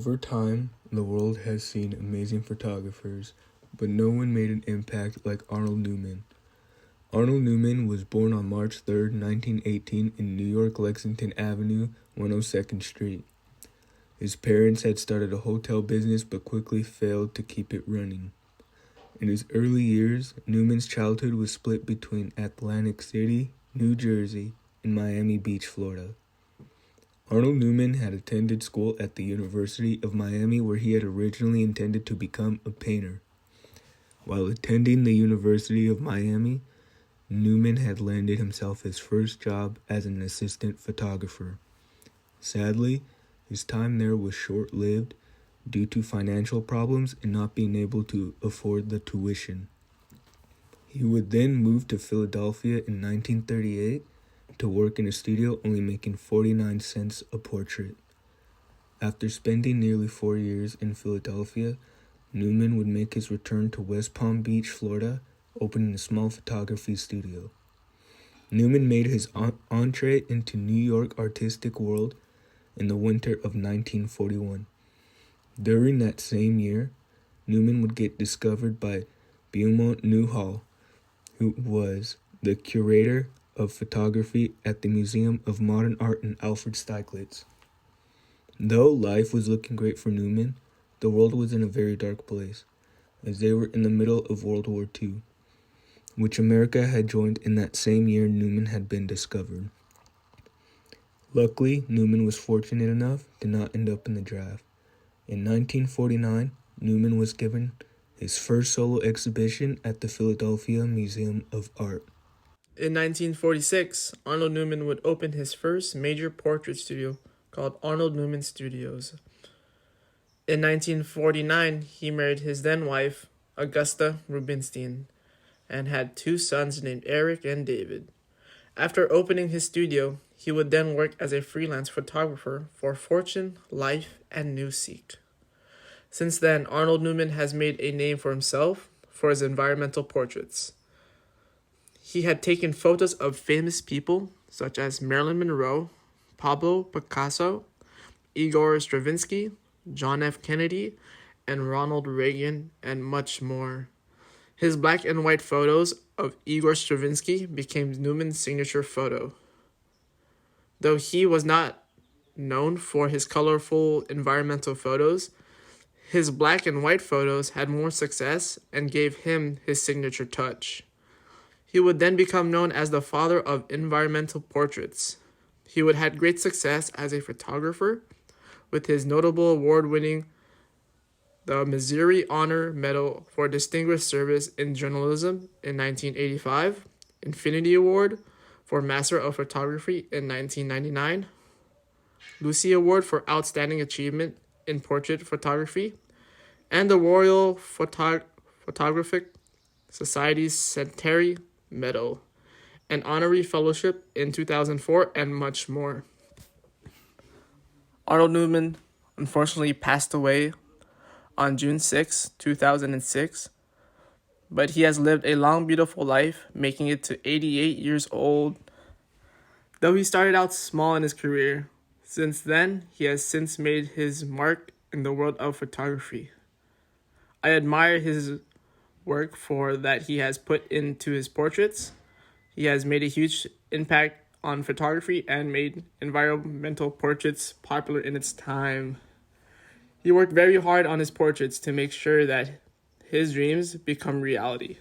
Over time, the world has seen amazing photographers, but no one made an impact like Arnold Newman. Arnold Newman was born on March 3, 1918 in New York, Lexington Avenue, 102nd Street. His parents had started a hotel business but quickly failed to keep it running. In his early years, Newman's childhood was split between Atlantic City, New Jersey, and Miami Beach, Florida. Arnold Newman had attended school at the University of Miami, where he had originally intended to become a painter. While attending the University of Miami, Newman had landed himself his first job as an assistant photographer. Sadly, his time there was short-lived due to financial problems and not being able to afford the tuition. He would then move to Philadelphia in 1938 to work in a studio, only making 49 cents a portrait. After spending nearly 4 years in Philadelphia, Newman would make his return to West Palm Beach, Florida, opening a small photography studio. Newman made his entree into New York artistic world in the winter of 1941. During that same year, Newman would get discovered by Beaumont Newhall, who was the curator of photography at the Museum of Modern Art in Alfred Stieglitz. Though life was looking great for Newman, the world was in a very dark place, as they were in the middle of World War II, which America had joined in that same year Newman had been discovered. Luckily, Newman was fortunate enough to not end up in the draft. In 1949, Newman was given his first solo exhibition at the Philadelphia Museum of Art. In 1946, Arnold Newman would open his first major portrait studio called Arnold Newman Studios. In 1949, he married his then-wife, Augusta Rubinstein, and had 2 sons named Eric and David. After opening his studio, he would then work as a freelance photographer for Fortune, Life, and Newsweek. Since then, Arnold Newman has made a name for himself for his environmental portraits. He had taken photos of famous people such as Marilyn Monroe, Pablo Picasso, Igor Stravinsky, John F. Kennedy, and Ronald Reagan, and much more. His black and white photos of Igor Stravinsky became Newman's signature photo. Though he was not known for his colorful environmental photos, his black and white photos had more success and gave him his signature touch. He would then become known as the father of environmental portraits. He would have great success as a photographer, with his notable award winning the Missouri Honor Medal for Distinguished Service in Journalism in 1985, Infinity Award for Master of Photography in 1999, Lucy Award for Outstanding Achievement in Portrait Photography, and the Royal Photographic Society's Centenary Medal, an honorary fellowship in 2004, and much more. Arnold Newman unfortunately passed away on June 6, 2006, but he has lived a long, beautiful life, making it to 88 years old. Though he started out small in his career, since then, he has since made his mark in the world of photography. I admire his work for that he has put into his portraits. He has made a huge impact on photography and made environmental portraits popular in its time. He worked very hard on his portraits to make sure that his dreams become reality.